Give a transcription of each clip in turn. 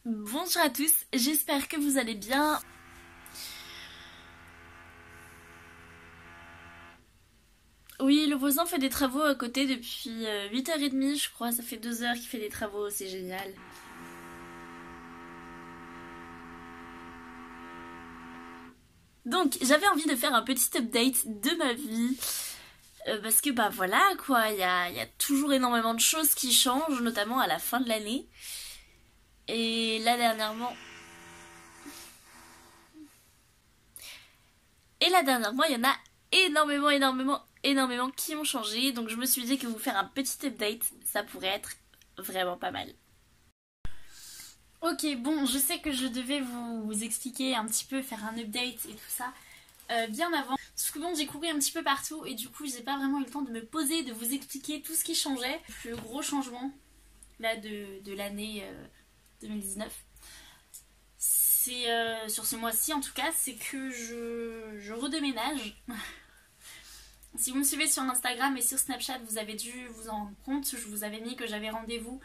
Bonjour à tous, j'espère que vous allez bien. Oui, le voisin fait des travaux à côté depuis 8h30 je crois, ça fait 2 heures qu'il fait des travaux, c'est génial. Donc j'avais envie de faire un petit update de ma vie, parce que bah voilà quoi, il y a toujours énormément de choses qui changent, notamment à la fin de l'année. Et là dernièrement... Et là dernièrement, il y en a énormément qui ont changé. Donc je me suis dit que vous faire un petit update, ça pourrait être vraiment pas mal. Ok, bon, je sais que je devais vous expliquer un petit peu, faire un update et tout ça bien avant. Sauf que bon, j'ai couru un petit peu partout et du coup, j'ai pas vraiment eu le temps de me poser, de vous expliquer tout ce qui changeait. Le gros changement là de l'année 2019. C'est sur ce mois-ci en tout cas, c'est que je redéménage. Si vous me suivez sur Instagram et sur Snapchat, vous avez dû vous en rendre compte. Je vous avais mis que j'avais rendez-vous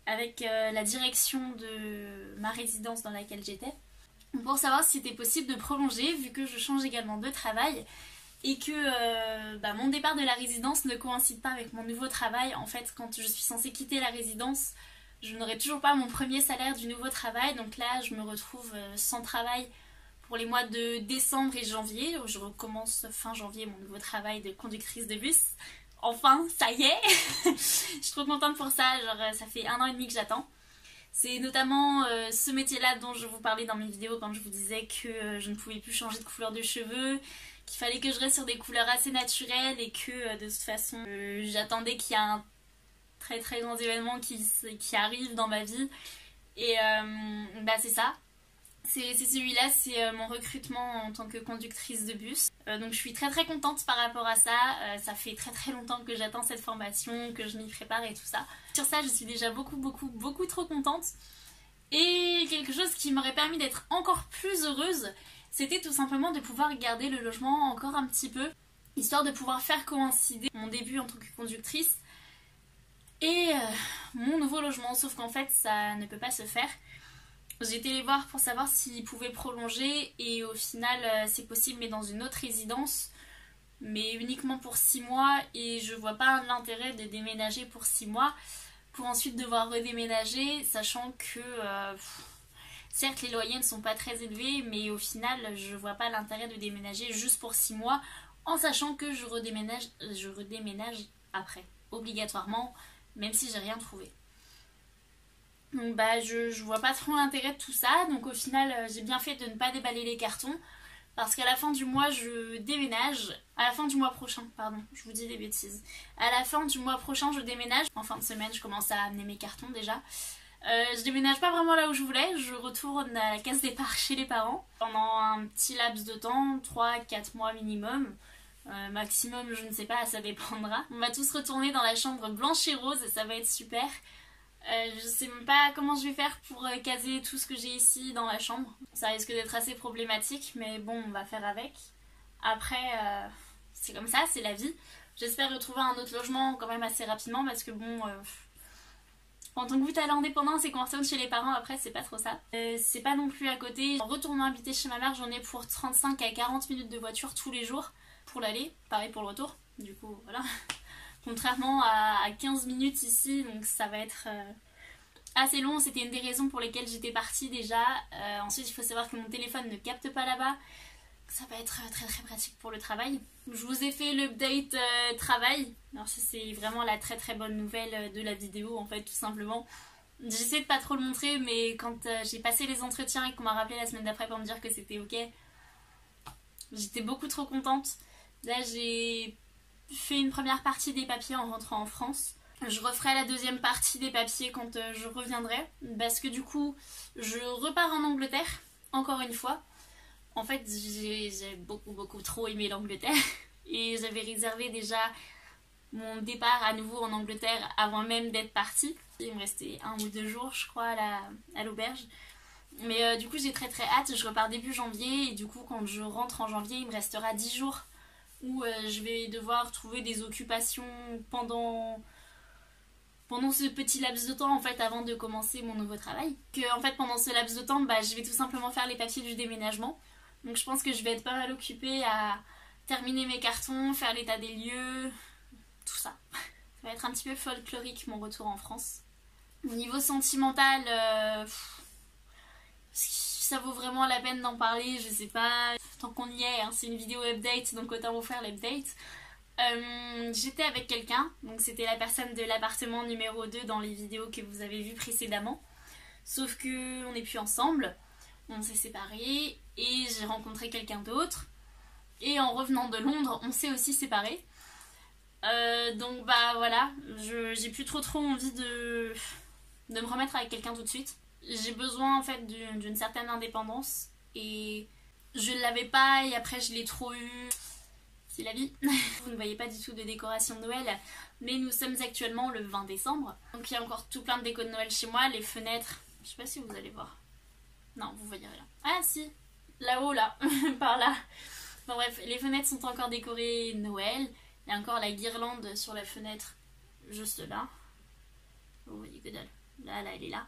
avec la direction de ma résidence dans laquelle j'étais pour savoir si c'était possible de prolonger vu que je change également de travail et que mon départ de la résidence ne coïncide pas avec mon nouveau travail. En fait, quand je suis censée quitter la résidence, je n'aurai toujours pas mon premier salaire du nouveau travail, donc là je me retrouve sans travail pour les mois de décembre et janvier. Je recommence fin janvier mon nouveau travail de conductrice de bus. Enfin, ça y est. Je suis trop contente pour ça, genre ça fait 1 an et demi que j'attends. C'est notamment ce métier-là dont je vous parlais dans mes vidéos quand je vous disais que je ne pouvais plus changer de couleur de cheveux, qu'il fallait que je reste sur des couleurs assez naturelles et que de toute façon j'attendais qu'il y ait un très grand événement qui arrive dans ma vie. Et c'est ça. C'est celui-là, c'est mon recrutement en tant que conductrice de bus. Donc je suis très contente par rapport à ça. Ça fait très longtemps que j'attends cette formation, que je m'y prépare et tout ça. Sur ça, je suis déjà beaucoup trop contente. Et quelque chose qui m'aurait permis d'être encore plus heureuse, c'était tout simplement de pouvoir garder le logement encore un petit peu, histoire de pouvoir faire coïncider mon début en tant que conductrice et mon nouveau logement. Sauf qu'en fait, ça ne peut pas se faire. J'ai été les voir pour savoir s'ils pouvaient prolonger et au final c'est possible mais dans une autre résidence, mais uniquement pour 6 mois et je vois pas l'intérêt de déménager pour 6 mois pour ensuite devoir redéménager, sachant que certes les loyers ne sont pas très élevés mais au final je vois pas l'intérêt de déménager juste pour 6 mois en sachant que je redéménage après, obligatoirement, même si j'ai rien trouvé. Donc je vois pas trop l'intérêt de tout ça, donc au final j'ai bien fait de ne pas déballer les cartons parce qu'à la fin du mois je déménage, à la fin du mois prochain, pardon, je vous dis des bêtises, à la fin du mois prochain je déménage, en fin de semaine je commence à amener mes cartons déjà. Je déménage pas vraiment là où je voulais, je retourne à la case départ chez les parents pendant un petit laps de temps, 3-4 mois minimum. Maximum je ne sais pas, ça dépendra. On va tous retourner dans la chambre blanche et rose et ça va être super. Je sais même pas comment je vais faire pour caser tout ce que j'ai ici dans la chambre. Ça risque d'être assez problématique, mais bon, on va faire avec. Après, c'est comme ça, c'est la vie. J'espère retrouver un autre logement quand même assez rapidement parce que bon, en tant que vous à l'indépendance et qu'on retourne chez les parents, après, c'est pas trop ça. C'est pas non plus à côté. En retournant habiter chez ma mère, j'en ai pour 35 à 40 minutes de voiture tous les jours pour l'aller, pareil pour le retour. Du coup, voilà. Contrairement à 15 minutes ici, donc ça va être assez long. C'était une des raisons pour lesquelles j'étais partie déjà. Ensuite, il faut savoir que mon téléphone ne capte pas là-bas. Ça va être très pratique pour le travail. Je vous ai fait l'update travail. Alors ça, c'est vraiment la très bonne nouvelle de la vidéo, en fait, tout simplement. J'essaie de pas trop le montrer, mais quand j'ai passé les entretiens et qu'on m'a rappelé la semaine d'après pour me dire que c'était ok, j'étais beaucoup trop contente. Là, j'ai fait une première partie des papiers en rentrant en France. Je referai la deuxième partie des papiers quand je reviendrai parce que du coup je repars en Angleterre encore une fois. En fait j'ai beaucoup trop aimé l'Angleterre et j'avais réservé déjà mon départ à nouveau en Angleterre avant même d'être partie. Il me restait 1 ou 2 jours je crois à l'auberge. Mais du coup j'ai très hâte, je repars début janvier et du coup quand je rentre en janvier il me restera 10 jours où je vais devoir trouver des occupations pendant pendant ce petit laps de temps en fait avant de commencer mon nouveau travail. Que en fait pendant ce laps de temps bah, je vais tout simplement faire les papiers du déménagement. Donc je pense que je vais être pas mal occupée à terminer mes cartons, faire l'état des lieux, tout ça. Ça va être un petit peu folklorique mon retour en France. Au niveau sentimental, ça vaut vraiment la peine d'en parler, je sais pas, tant qu'on y est, hein, c'est une vidéo update donc autant vous faire l'update. J'étais avec quelqu'un, donc c'était la personne de l'appartement numéro 2 dans les vidéos que vous avez vues précédemment. Sauf que on n'est plus ensemble, on s'est séparés et j'ai rencontré quelqu'un d'autre. Et en revenant de Londres, on s'est aussi séparés. Donc bah voilà, j'ai plus trop envie de me remettre avec quelqu'un tout de suite. J'ai besoin en fait d'une certaine indépendance et je l'avais pas et après je l'ai trop eu. C'est la vie. Vous ne voyez pas du tout de décoration de Noël, mais nous sommes actuellement le 20 décembre. Donc il y a encore tout plein de déco de Noël chez moi, les fenêtres, je sais pas si vous allez voir. Non, vous voyez rien. Ah si, là-haut là, par là. Bon bref, les fenêtres sont encore décorées Noël. Il y a encore la guirlande sur la fenêtre, juste là. Vous voyez que dalle. Là, elle est là.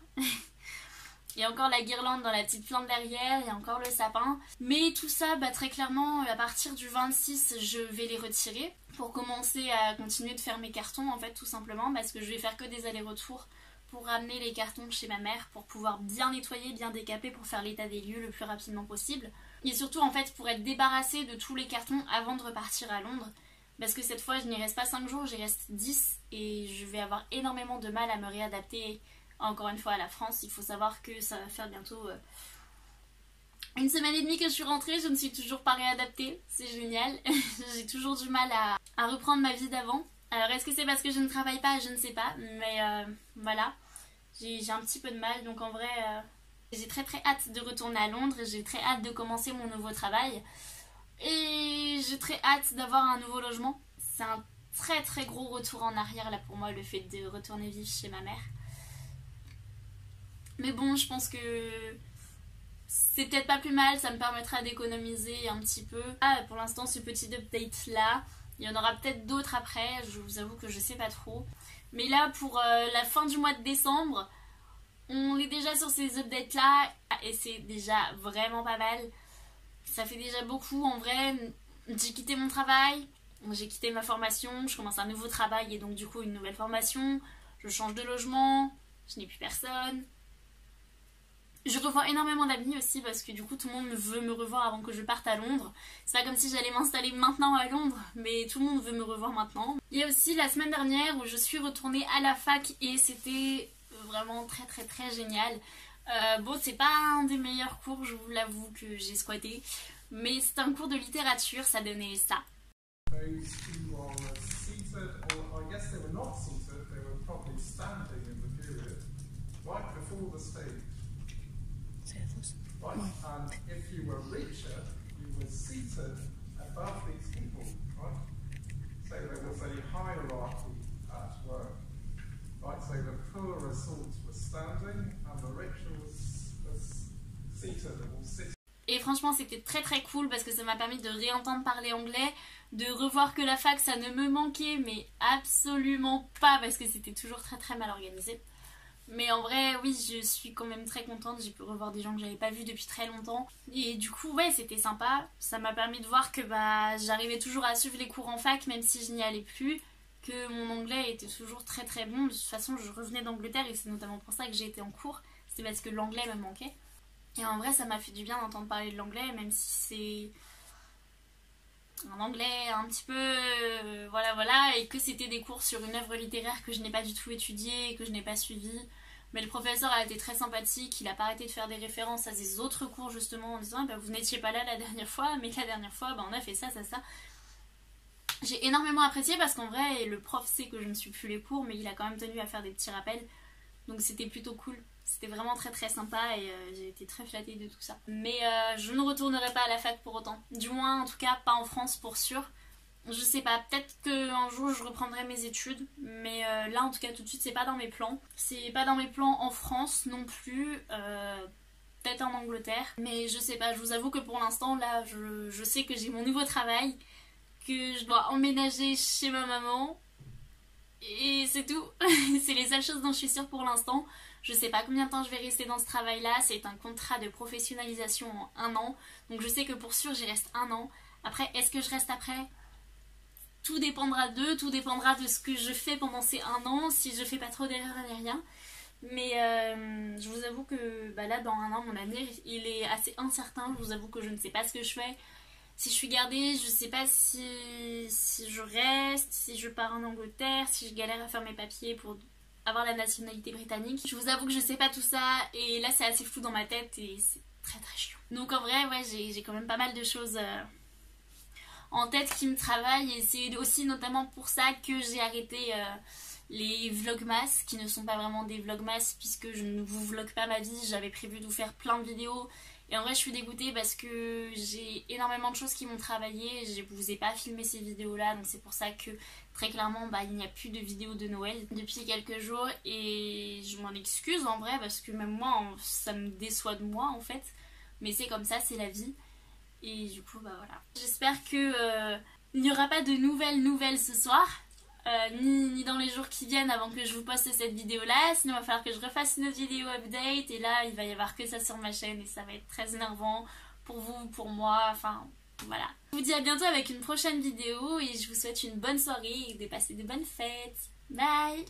Il y a encore la guirlande dans la petite plante derrière, il y a encore le sapin. Mais tout ça, bah, très clairement, à partir du 26, je vais les retirer pour commencer à continuer de faire mes cartons, en fait, tout simplement, parce que je vais faire que des allers-retours pour ramener les cartons chez ma mère, pour pouvoir bien nettoyer, bien décaper, pour faire l'état des lieux le plus rapidement possible. Et surtout, en fait, pour être débarrassée de tous les cartons avant de repartir à Londres. Parce que cette fois, je n'y reste pas 5 jours, j'y reste 10 et je vais avoir énormément de mal à me réadapter encore une fois à la France. Il faut savoir que ça va faire bientôt 1 semaine et demie que je suis rentrée, je ne suis toujours pas réadaptée, c'est génial. J'ai toujours du mal à reprendre ma vie d'avant. Alors est-ce que c'est parce que je ne travaille pas? Je ne sais pas, mais voilà, j'ai un petit peu de mal, donc en vrai j'ai très hâte de retourner à Londres, j'ai très hâte de commencer mon nouveau travail. Et j'ai très hâte d'avoir un nouveau logement. C'est un très gros retour en arrière là pour moi, le fait de retourner vivre chez ma mère. Mais bon, je pense que c'est peut-être pas plus mal, ça me permettra d'économiser un petit peu. Ah, pour l'instant, ce petit update là, il y en aura peut-être d'autres après, je vous avoue que je sais pas trop. Mais là, pour la fin du mois de décembre, on est déjà sur ces updates là et c'est déjà vraiment pas mal. Ça fait déjà beaucoup en vrai. J'ai quitté mon travail, j'ai quitté ma formation, je commence un nouveau travail et donc du coup une nouvelle formation. Je change de logement, je n'ai plus personne. Je revois énormément d'amis aussi parce que du coup tout le monde veut me revoir avant que je parte à Londres. C'est pas comme si j'allais m'installer maintenant à Londres, mais tout le monde veut me revoir maintenant. Il y a aussi la semaine dernière où je suis retournée à la fac et c'était vraiment très génial. Bon, c'est pas un des meilleurs cours, je vous l'avoue, que j'ai squatté, mais c'est un cours de littérature, ça donnait ça. Right, and if you were richer, you were seated above these people, right? So there was a hierarchy at work, right? So the poorer sorts were standing, and the richer was seated or sitting. Et franchement, c'était très cool parce que ça m'a permis de réentendre parler anglais, de revoir que la fac, ça ne me manquait, mais absolument pas parce que c'était toujours très mal organisé. Mais en vrai, oui, je suis quand même très contente. J'ai pu revoir des gens que j'avais pas vus depuis très longtemps. Et du coup, ouais, c'était sympa. Ça m'a permis de voir que bah, j'arrivais toujours à suivre les cours en fac, même si je n'y allais plus. Que mon anglais était toujours très bon. De toute façon, je revenais d'Angleterre et c'est notamment pour ça que j'ai été en cours. C'est parce que l'anglais me manquait. Et en vrai, ça m'a fait du bien d'entendre parler de l'anglais, même si c'est un anglais un petit peu... voilà. Et que c'était des cours sur une œuvre littéraire que je n'ai pas du tout étudiée, que je n'ai pas suivie. Mais le professeur a été très sympathique, il a pas arrêté de faire des références à ses autres cours justement en disant bah, vous n'étiez pas là la dernière fois, mais la dernière fois bah, on a fait ça. J'ai énormément apprécié parce qu'en vrai le prof sait que je ne suis plus les cours, mais il a quand même tenu à faire des petits rappels, donc c'était plutôt cool. C'était vraiment très sympa et j'ai été très flattée de tout ça. Mais je ne retournerai pas à la fac pour autant, du moins en tout cas pas en France pour sûr. Je sais pas, peut-être qu'un jour je reprendrai mes études, mais là en tout cas tout de suite c'est pas dans mes plans. C'est pas dans mes plans en France non plus, peut-être en Angleterre. Mais je sais pas, je vous avoue que pour l'instant là je sais que j'ai mon nouveau travail, que je dois emménager chez ma maman. Et c'est tout. C'est les seules choses dont je suis sûre pour l'instant. Je sais pas combien de temps je vais rester dans ce travail-là. C'est un contrat de professionnalisation en 1 an. Donc je sais que pour sûr j'y reste 1 an. Après, est-ce que je reste après? Tout dépendra d'eux, tout dépendra de ce que je fais pendant ces 1 an, si je fais pas trop d'erreurs ni rien. Mais je vous avoue que là dans 1 an mon avenir il est assez incertain. Je vous avoue que je ne sais pas ce que je fais. Si je suis gardée, je sais pas si je reste, si je pars en Angleterre, si je galère à faire mes papiers pour avoir la nationalité britannique. Je vous avoue que je sais pas tout ça et là c'est assez flou dans ma tête et c'est très très chiant. Donc en vrai ouais j'ai quand même pas mal de choses en tête qui me travaillent et c'est aussi notamment pour ça que j'ai arrêté les vlogmas qui ne sont pas vraiment des vlogmas puisque je ne vous vlog pas ma vie. J'avais prévu de vous faire plein de vidéos et en vrai je suis dégoûtée parce que j'ai énormément de choses qui m'ont travaillé. Je vous ai pas filmé ces vidéos là donc c'est pour ça que très clairement il n'y a plus de vidéos de Noël depuis quelques jours et je m'en excuse en vrai parce que même moi ça me déçoit de moi en fait, mais c'est comme ça, c'est la vie. Et du coup voilà. J'espère que il n'y aura pas de nouvelles ce soir, ni dans les jours qui viennent avant que je vous poste cette vidéo là. Sinon il va falloir que je refasse une autre vidéo update et là il va y avoir que ça sur ma chaîne et ça va être très énervant pour vous, pour moi, enfin voilà. Je vous dis à bientôt avec une prochaine vidéo et je vous souhaite une bonne soirée et de passer de bonnes fêtes. Bye.